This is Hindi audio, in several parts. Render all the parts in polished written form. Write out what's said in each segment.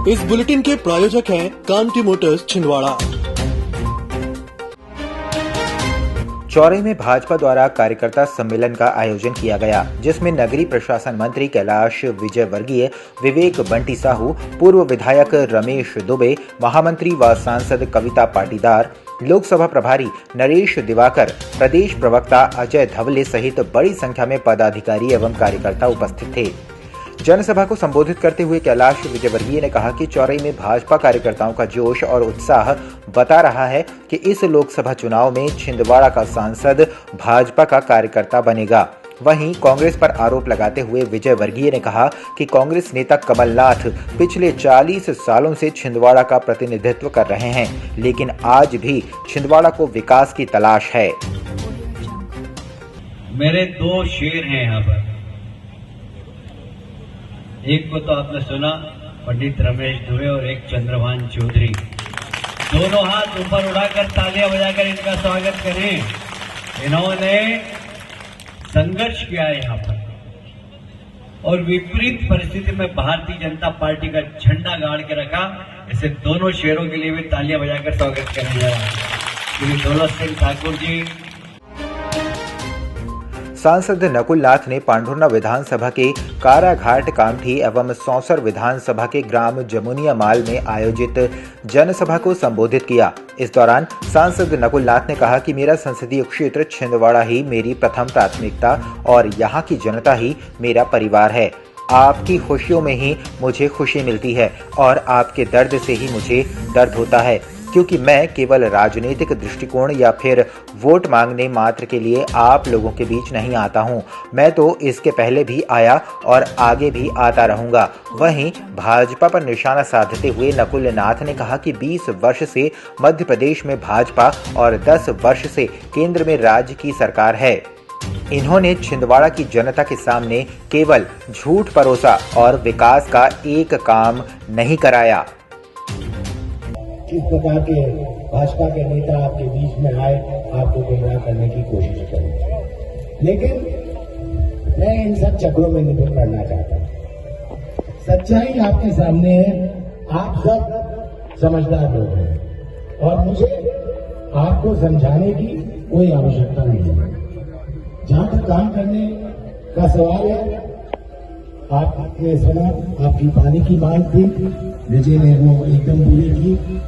इस बुलेटिन के प्रायोजक हैं कांटी मोटर्स छिंदवाड़ा। चौरई में भाजपा द्वारा कार्यकर्ता सम्मेलन का आयोजन किया गया, जिसमें नगरीय प्रशासन मंत्री कैलाश विजयवर्गीय, विवेक बंटी साहू, पूर्व विधायक रमेश दुबे, महामंत्री व सांसद कविता पाटीदार, लोकसभा प्रभारी नरेश दिवाकर, प्रदेश प्रवक्ता अजय धवले सहित बड़ी संख्या में पदाधिकारी एवं कार्यकर्ता उपस्थित थे। जनसभा को संबोधित करते हुए कैलाश विजयवर्गीय ने कहा कि चौरई में भाजपा कार्यकर्ताओं का जोश और उत्साह बता रहा है कि इस लोकसभा चुनाव में छिंदवाड़ा का सांसद भाजपा का कार्यकर्ता बनेगा। वहीं कांग्रेस पर आरोप लगाते हुए विजयवर्गीय ने कहा कि कांग्रेस नेता कमलनाथ पिछले 40 सालों से छिंदवाड़ा का प्रतिनिधित्व कर रहे हैं, लेकिन आज भी छिंदवाड़ा को विकास की तलाश है। मेरे दो शेर हैं यहाँ पर, एक को तो आपने सुना, पंडित रमेश दुबे, और एक चंद्रभान चौधरी। दोनों हाथ ऊपर उड़ाकर तालियां बजाकर इनका स्वागत करें। इन्होंने संघर्ष किया है यहाँ पर और विपरीत परिस्थिति में भारतीय जनता पार्टी का झंडा गाड़ के रखा। ऐसे दोनों शेरों के लिए भी तालियां बजाकर स्वागत करें। श्री दौलत सिंह ठाकुर जी। सांसद नकुल नाथ ने पांढुर्ना विधानसभा के काराघाट कामठी एवं सौंसर विधानसभा के ग्राम जमुनिया माल में आयोजित जनसभा को संबोधित किया। इस दौरान सांसद नकुल नाथ ने कहा कि मेरा संसदीय क्षेत्र छिंदवाड़ा ही मेरी प्रथम प्राथमिकता और यहाँ की जनता ही मेरा परिवार है। आपकी खुशियों में ही मुझे खुशी मिलती है और आपके दर्द से ही मुझे दर्द होता है, क्योंकि मैं केवल राजनीतिक दृष्टिकोण या फिर वोट मांगने मात्र के लिए आप लोगों के बीच नहीं आता हूं। मैं तो इसके पहले भी आया और आगे भी आता रहूंगा। वहीं भाजपा पर निशाना साधते हुए नकुल नाथ ने कहा कि 20 वर्ष से मध्य प्रदेश में भाजपा और 10 वर्ष से केंद्र में राज्य की सरकार है। इन्होंने छिंदवाड़ा की जनता के सामने केवल झूठ परोसा और विकास का एक काम नहीं कराया। किस प्रकार के भाजपा के नेता आपके बीच में आए, आपको गुमराह करने की कोशिश करें, लेकिन मैं इन सब चक्रों में नहीं पड़ना चाहता। सच्चाई आपके सामने है, आप सब समझदार लोग हैं और मुझे आपको समझाने की कोई आवश्यकता नहीं है। जहां तक काम करने का सवाल है, आपने सुना आपकी पानी की मांग थी, विजय ने वो एकदम पूरी की।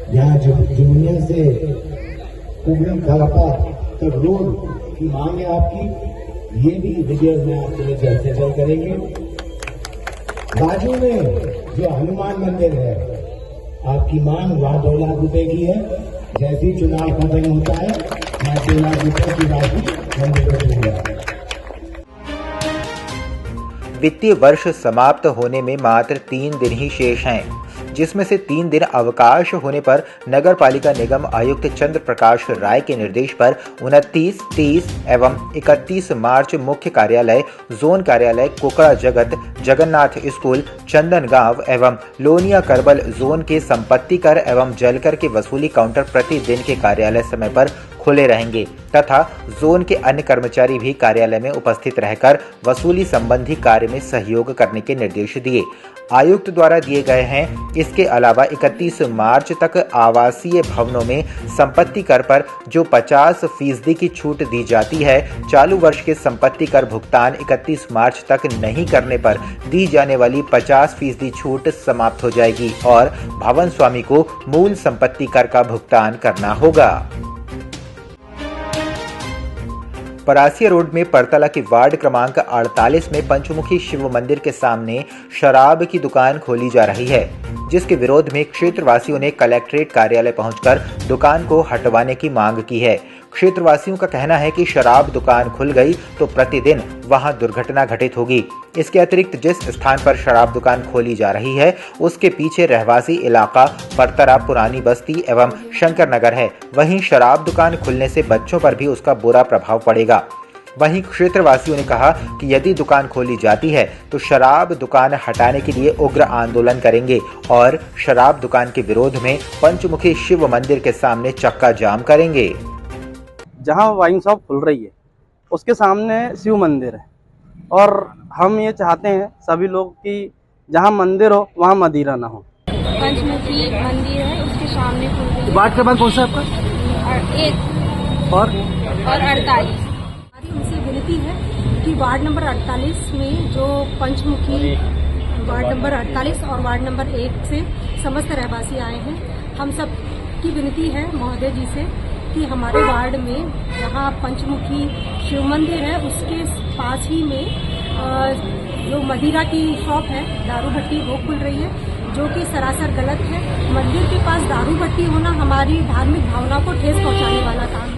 यहाँ जमुनिया से कुगड़ी खापा तक रोड की मांग है आपकी, ये भी विजय में आपके लिए जल्द से जल्द करेंगे। बाजू में जो हनुमान मंदिर है, आपकी मांग वहां 2 लाख रुपए की है। जैसे ही चुनाव खत्म होता है, वहां 2 लाख रुपए की राशि मंदिर को दूंगा। वित्तीय वर्ष समाप्त होने में मात्र 3 दिन ही शेष हैं, जिसमें से 3 दिन अवकाश होने पर नगर पालिका निगम आयुक्त चंद्र प्रकाश राय के निर्देश पर 29, 30 एवं 31 मार्च मुख्य कार्यालय, जोन कार्यालय, कोकड़ा जगत, जगन्नाथ स्कूल, चंदन गांव एवं लोनिया करबल जोन के संपत्ति कर एवं जलकर के वसूली काउंटर प्रतिदिन के कार्यालय समय पर खुले रहेंगे तथा जोन के अन्य कर्मचारी भी कार्यालय में उपस्थित रहकर वसूली संबंधी कार्य में सहयोग करने के निर्देश दिए। आयुक्त द्वारा दिए गए हैं। इसके अलावा 31 मार्च तक आवासीय भवनों में संपत्ति कर पर जो 50% की छूट दी जाती है, चालू वर्ष के संपत्ति कर भुगतान 31 मार्च तक नहीं करने पर दी जाने वाली 50% छूट समाप्त हो जाएगी और भवन स्वामी को मूल संपत्ति कर का भुगतान करना होगा। परासिया रोड में परतला के वार्ड क्रमांक 48 में पंचमुखी शिव मंदिर के सामने शराब की दुकान खोली जा रही है, जिसके विरोध में क्षेत्रवासियों ने कलेक्ट्रेट कार्यालय पहुंचकर दुकान को हटवाने की मांग की है। क्षेत्रवासियों का कहना है कि शराब दुकान खुल गई तो प्रतिदिन वहां दुर्घटना घटित होगी। इसके अतिरिक्त जिस स्थान पर शराब दुकान खोली जा रही है, उसके पीछे रहवासी इलाका परतरा, पुरानी बस्ती एवं शंकर नगर है। वहीं शराब दुकान खुलने से बच्चों पर भी उसका बुरा प्रभाव पड़ेगा। वहीं क्षेत्रवासियों ने कहा कि यदि दुकान खोली जाती है तो शराब दुकान हटाने के लिए उग्र आंदोलन करेंगे और शराब दुकान के विरोध में पंचमुखी शिव मंदिर के सामने चक्का जाम करेंगे। जहाँ वाइन शॉप खुल रही है उसके सामने शिव मंदिर है और हम ये चाहते हैं सभी लोग कि जहाँ मंदिर हो वहाँ मदिरा ना हो। पंचमुखी मंदिर है, उसके सामने खुल रही है। वार्ड क्रमांक कौन सा है आपका? और 48। हमारी उनसे विनती है कि वार्ड नंबर 48 में जो पंचमुखी वार्ड नंबर 48 और वार्ड नंबर 1 से समस्त रहवासी आए हैं, हम सब की विनती है महोदय जी से कि हमारे वार्ड में जहाँ पंचमुखी शिव मंदिर है उसके पास ही में जो मदिरा की शॉप है, दारू भट्टी, वो खुल रही है, जो कि सरासर गलत है। मंदिर के पास दारू भट्टी होना हमारी धार्मिक भावना को ठेस पहुंचाने वाला काम है।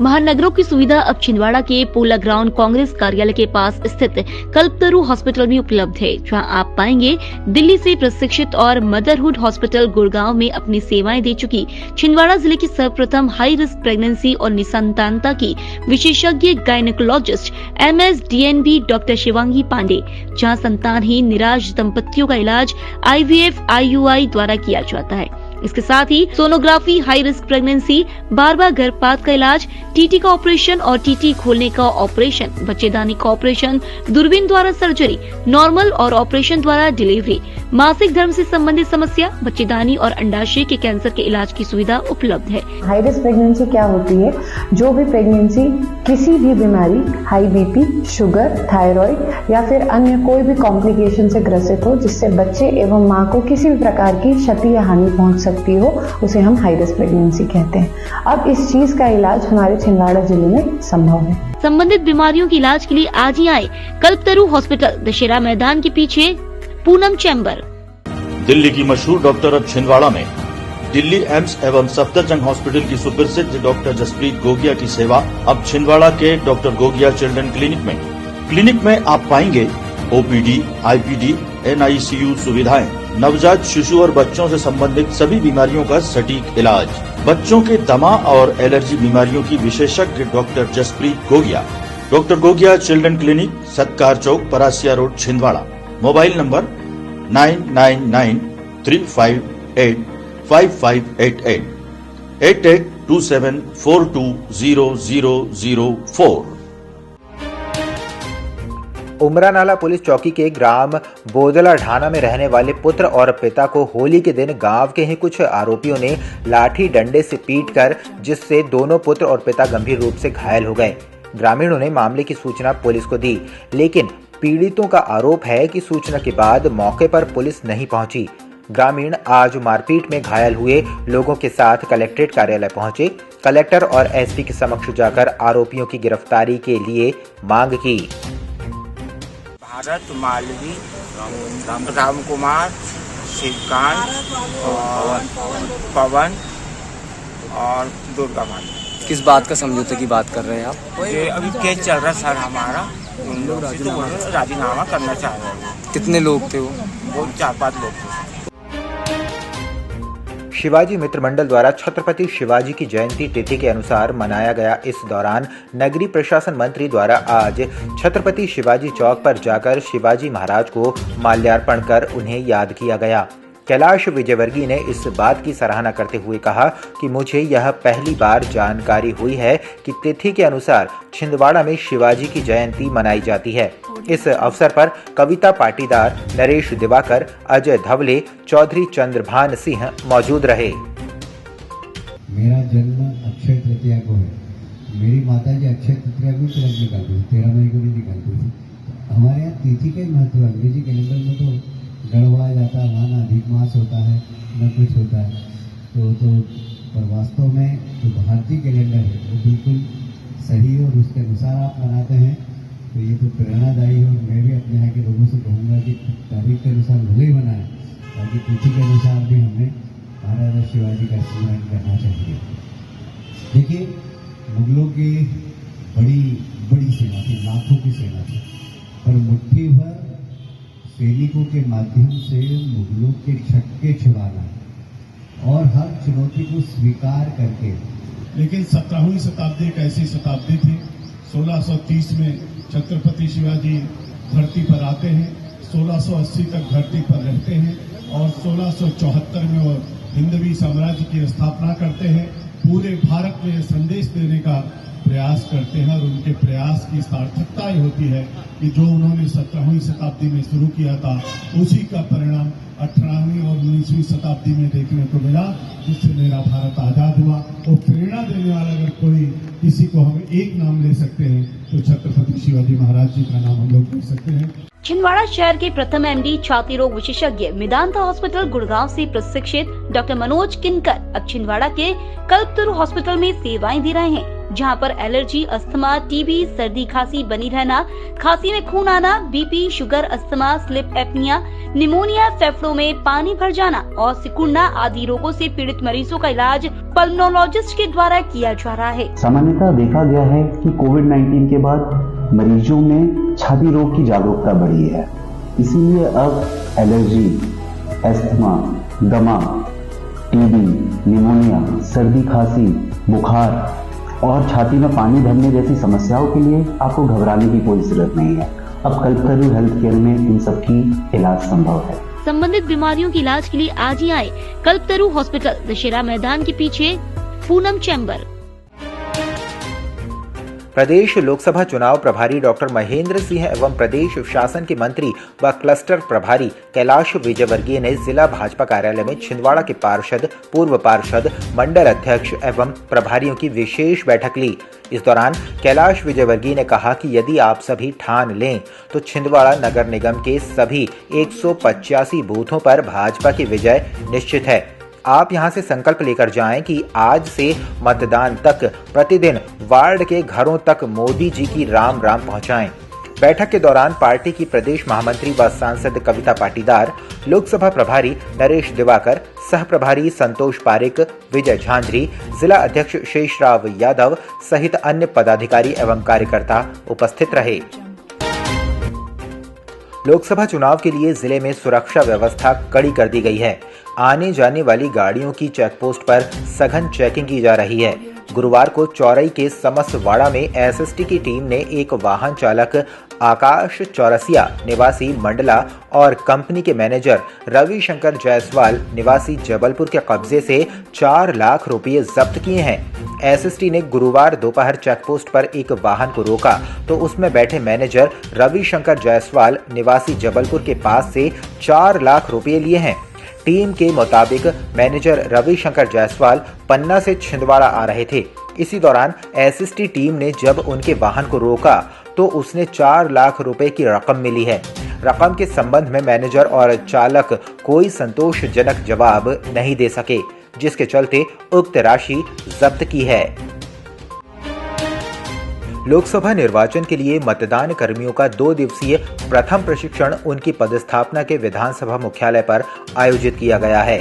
महानगरों की सुविधा अब छिंदवाड़ा के पोला ग्राउंड कांग्रेस कार्यालय के पास स्थित कल्पतरु हॉस्पिटल में उपलब्ध है, जहां आप पाएंगे दिल्ली से प्रशिक्षित और मदरहुड हॉस्पिटल गुड़गांव में अपनी सेवाएं दे चुकी छिंदवाड़ा जिले की सर्वप्रथम हाई रिस्क प्रेगनेंसी और निसंतानता की विशेषज्ञ gynaecologist MS DNB doctor Shivangi Pandey, जहाँ संतानहीन निराश दंपतियों का इलाज IVF IUI द्वारा किया जाता है। इसके साथ ही सोनोग्राफी, हाई रिस्क प्रेगनेंसी, बार-बार गर्भपात का इलाज, TT का ऑपरेशन और TT खोलने का ऑपरेशन, बच्चेदानी का ऑपरेशन, दूरबीन द्वारा सर्जरी, नॉर्मल और ऑपरेशन द्वारा डिलीवरी, मासिक धर्म से संबंधित समस्या, बच्चेदानी और अंडाशय के कैंसर के इलाज की सुविधा उपलब्ध है। हाई रिस्क प्रेगनेंसी क्या होती है? जो भी प्रेगनेंसी किसी भी बीमारी, हाई BP, शुगर, थायराइड या फिर अन्य कोई भी कॉम्प्लिकेशन से ग्रसित हो, जिससे बच्चे एवं मां को किसी भी प्रकार की क्षति या हानि पहुंच सकती हो, उसे हम हाई रिस्क प्रेगनेंसी कहते हैं। अब इस चीज का इलाज हमारे छिंदवाड़ा जिले में संभव है। संबंधित बीमारियों के इलाज के लिए आज ही आए कल्पतरु हॉस्पिटल, दशहरा मैदान के पीछे, पूनम चैम्बर। दिल्ली की मशहूर डॉक्टर अब छिंदवाड़ा में। दिल्ली एम्स एवं सफदरजंग हॉस्पिटल की सुप्रसिद्ध डॉक्टर जसप्रीत गोगिया की सेवा अब छिंदवाड़ा के डॉक्टर गोगिया चिल्ड्रन क्लिनिक में। क्लिनिक में आप पाएंगे OPD, IPD, NICU सुविधाएं, नवजात शिशु और बच्चों से संबंधित सभी बीमारियों का सटीक इलाज, बच्चों के दमा और एलर्जी बीमारियों की विशेषज्ञ doctor Jaspreet Gogia. Doctor Gogia children clinic, Satkar Chowk, Parasia road, Chhindwara. Mobile number 9993585588 8827420004। Umranala police चौकी के ग्राम बोदला ढाना में रहने वाले पुत्र और पिता को होली के दिन गांव के ही कुछ आरोपियों ने लाठी डंडे से पीटकर, जिससे दोनों पुत्र और पिता गंभीर रूप से घायल हो गए। ग्रामीणों ने मामले की सूचना पुलिस को दी, लेकिन पीड़ितों का आरोप है कि सूचना के बाद मौके पर पुलिस नहीं पहुंची। ग्रामीण आज मारपीट में घायल हुए लोगों के साथ कलेक्ट्रेट कार्यालय पहुंचे। कलेक्टर और SP के समक्ष जाकर आरोपियों की गिरफ्तारी के लिए मांग की। भारत, मालवी, राम कुमार, श्रीकांत और पवन और दुर्गा भाई। किस बात का समझौते की बात कर रहे हैं आप? ये अभी केस चल रहा सर हमारा, उन लोग राजीनामा करना चाह रहे हैं। कितने लोग थे वो? 4-5 लोग थे। शिवाजी मित्र मंडल द्वारा छत्रपति शिवाजी की जयंती तिथि के अनुसार मनाया गया। इस दौरान नगरीय प्रशासन मंत्री द्वारा आज छत्रपति शिवाजी चौक पर जाकर शिवाजी महाराज को माल्यार्पण कर उन्हें याद किया गया। कैलाश विजयवर्गीय ने इस बात की सराहना करते हुए कहा कि मुझे यह पहली बार जानकारी हुई है कि तिथि के अनुसार छिंदवाड़ा में शिवाजी की जयंती मनाई जाती है। इस अवसर पर कविता पाटीदार, नरेश दिवाकर, अजय धवले, चौधरी चंद्रभान सिंह मौजूद रहे। मेरा जन्म अक्षय तृतीया को है। मेरी माता जी अक्षय तृतीया को तिलक निकालती थी, 13 मई को भी निकालती थी। हमारे यहाँ तिथि के महत्व, अंग्रेजी कैलेंडर में तो गड़बड़ा जाता है, वहाँ न अधिक मास होता है न कुछ होता है, तो पर वास्तव में जो भारतीय कैलेंडर है वो बिल्कुल सही और उसके अनुसार आप मनाते हैं, तो ये तो प्रेरणादायी है। और मैं भी अपने यहाँ के लोगों से कहूँगा कि तारीख के अनुसार भले ही बनाएं, बाकी तिथि के अनुसार भी हमें महाराजा शिवाजी का स्मरण करना चाहिए। देखिए, मुगलों की बड़ी सेना थी, लाखों की सेना थी, पर मुट्ठी भर सैनिकों के माध्यम से मुगलों के छक्के छुड़ाना और हर चुनौती को स्वीकार करके। लेकिन 17वीं शताब्दी एक ऐसी शताब्दी थी, 1630 में छत्रपति शिवाजी धरती पर आते हैं, 1680 तक धरती पर रहते हैं और 1674 में वो हिंदवी साम्राज्य की स्थापना करते हैं। पूरे भारत में संदेश देने का प्रयास करते हैं और उनके प्रयास की सार्थकता ही होती है कि जो उन्होंने 17वीं शताब्दी में शुरू किया था उसी का परिणाम 18वीं और 19वीं शताब्दी में देखने को मिला, जिससे मेरा भारत आजाद हुआ। और प्रेरणा देने वाला अगर कोई किसी को हम एक नाम ले सकते हैं तो छत्रपति शिवाजी महाराज जी का नाम हम लोग ले सकते हैं। छिंदवाड़ा शहर के प्रथम एमडी छाती रोग विशेषज्ञ मेदांता हॉस्पिटल गुड़गांव से प्रशिक्षित डॉक्टर मनोज किनकर अब छिंदवाड़ा के कल्पतरु हॉस्पिटल में सेवाएं दे रहे हैं, जहां पर एलर्जी, अस्थमा, टीबी, सर्दी खांसी बनी रहना, खांसी में खून आना, BP, sugar, asthma, sleep apnoea, pneumonia, फेफड़ों में पानी भर जाना और सिकुड़ना आदि रोगों से पीड़ित मरीजों का इलाज पल्मोनोलॉजिस्ट के द्वारा किया जा रहा है। सामान्यतः देखा गया है कि कोविड-19 के बाद मरीजों में छाती रोग की जागरूकता बढ़ी है, इसीलिए अब एलर्जी, अस्थमा, दमा, टीबी, निमोनिया, सर्दी खांसी, बुखार और छाती में पानी भरने जैसी समस्याओं के लिए आपको घबराने की कोई जरूरत नहीं है। अब कल्पतरु हेल्थ केयर में इन सब की इलाज संभव है। संबंधित बीमारियों के इलाज के लिए आज ही आए कल्पतरु हॉस्पिटल, दशहरा मैदान के पीछे, पूनम चैम्बर। प्रदेश लोकसभा चुनाव प्रभारी डॉक्टर महेंद्र सिंह एवं प्रदेश शासन के मंत्री व क्लस्टर प्रभारी कैलाश विजयवर्गीय ने जिला भाजपा कार्यालय में छिंदवाड़ा के पार्षद, पूर्व पार्षद, मंडल अध्यक्ष एवं प्रभारियों की विशेष बैठक ली। इस दौरान कैलाश विजयवर्गीय ने कहा कि यदि आप सभी ठान लें तो छिंदवाड़ा नगर निगम के सभी 185 बूथों पर भाजपा की विजय निश्चित है। आप यहां से संकल्प लेकर जाएं कि आज से मतदान तक प्रतिदिन वार्ड के घरों तक मोदी जी की राम राम पहुंचाएं। बैठक के दौरान पार्टी की प्रदेश महामंत्री व सांसद कविता पाटीदार, लोकसभा प्रभारी नरेश दिवाकर, सह प्रभारी संतोष पारिक, विजय झांझरी, जिला अध्यक्ष शेषराव यादव सहित अन्य पदाधिकारी एवं कार्यकर्ता उपस्थित रहे। लोकसभा चुनाव के लिए जिले में सुरक्षा व्यवस्था कड़ी कर दी गई है। आने जाने वाली गाड़ियों की चेकपोस्ट पर सघन चेकिंग की जा रही है। गुरुवार को चौरई के समसवाड़ा में एसएसटी की टीम ने एक वाहन चालक आकाश चौरसिया निवासी मंडला और कंपनी के मैनेजर रविशंकर जायसवाल निवासी जबलपुर के कब्जे से 4 लाख रुपए जब्त किए हैं। एसएसटी ने गुरुवार दोपहर चेकपोस्ट पर एक वाहन को रोका तो उसमें बैठे मैनेजर रविशंकर जायसवाल निवासी जबलपुर के पास से 4 लाख रुपए लिए हैं। टीम के मुताबिक मैनेजर रविशंकर जायसवाल पन्ना से छिंदवाड़ा आ रहे थे। इसी दौरान एसएसटी टीम ने जब उनके वाहन को रोका तो उसने 4 लाख रुपए की रकम मिली है। रकम के संबंध में मैनेजर और चालक कोई संतोषजनक जवाब नहीं दे सके, जिसके चलते उक्त राशि जब्त की है। लोकसभा निर्वाचन के लिए मतदान कर्मियों का 2 दिवसीय प्रथम प्रशिक्षण उनकी पदस्थापना के विधानसभा मुख्यालय पर आयोजित किया गया है।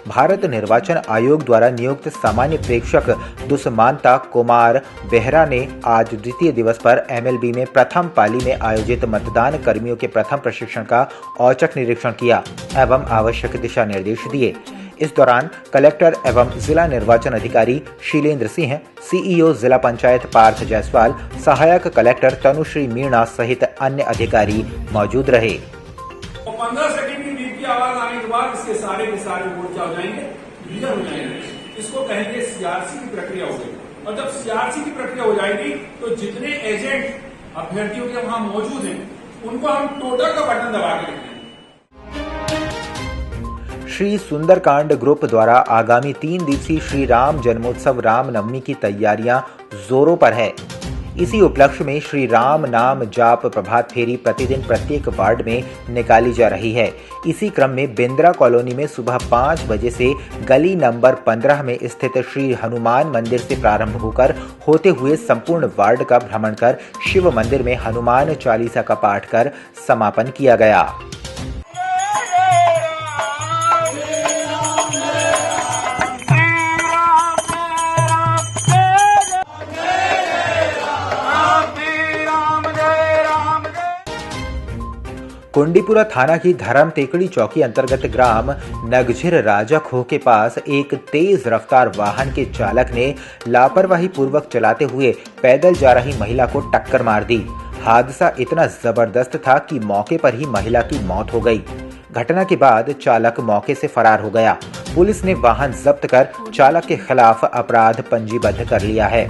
भारत निर्वाचन आयोग द्वारा नियुक्त सामान्य प्रेक्षक दुष्मांता कुमार बेहरा ने आज द्वितीय दिवस पर एमएलबी में प्रथम पाली में आयोजित मतदान कर्मियों के प्रथम प्रशिक्षण का औचक निरीक्षण किया एवं आवश्यक दिशा निर्देश दिए। इस दौरान कलेक्टर एवं जिला निर्वाचन अधिकारी शीलेंद्र सिंह, सीईओ जिला पंचायत पार्थ जायसवाल, सहायक कलेक्टर तनुश्री मीणा सहित अन्य अधिकारी मौजूद रहे। 15 सेकंड की बीप की आवाज आने के बाद इसके सारे के सारे वोट क्या हो जाएंगे, डिलीवर हो जाएंगे। इसको कहेंगे सीआरसी की प्रक्रिया हो गई। और जब सीआरसी की प्रक्रिया हो जाएगी तो जितने एजेंट अभ्यर्थियों के वहां मौजूद हैं उनको हम टोटल का बटन दबा के रखेंगे। श्री सुंदरकांड ग्रुप द्वारा आगामी 3 दिवसीय श्री राम जन्मोत्सव रामनवमी की तैयारियां जोरों पर है। इसी उपलक्ष्य में श्री राम नाम जाप प्रभात फेरी प्रतिदिन प्रत्येक वार्ड में निकाली जा रही है। इसी क्रम में बिंद्रा कॉलोनी में सुबह 5 बजे से गली नंबर 15 में स्थित श्री हनुमान मंदिर से प्रारंभ होकर होते हुए संपूर्ण वार्ड का भ्रमण कर शिव मंदिर में हनुमान चालीसा का पाठ कर समापन किया गया। कुंडीपुरा थाना की धर्म टेकड़ी चौकी अंतर्गत ग्राम नगझिर राजा खोह के पास एक तेज रफ्तार वाहन के चालक ने लापरवाही पूर्वक चलाते हुए पैदल जा रही महिला को टक्कर मार दी। हादसा इतना जबरदस्त था कि मौके पर ही महिला की मौत हो गई। घटना के बाद चालक मौके से फरार हो गया। पुलिस ने वाहन जब्त कर चालक के खिलाफ अपराध पंजीबद्ध कर लिया है।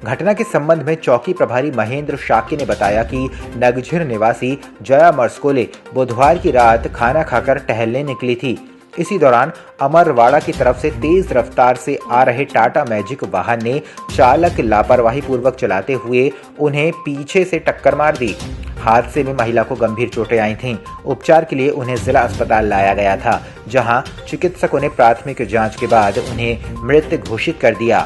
घटना के संबंध में चौकी प्रभारी महेंद्र शाक्य ने बताया कि नगझिर निवासी जया मर्सकोले बुधवार की रात खाना खाकर टहलने निकली थी। इसी दौरान अमरवाड़ा की तरफ से तेज रफ्तार से आ रहे टाटा मैजिक वाहन ने चालक लापरवाही पूर्वक चलाते हुए उन्हें पीछे से टक्कर मार दी। हादसे में महिला को गंभीर चोटें आई थीं। उपचार के लिए उन्हें जिला अस्पताल लाया गया था, जहां चिकित्सकों ने प्राथमिक जांच के बाद उन्हें मृत घोषित कर दिया।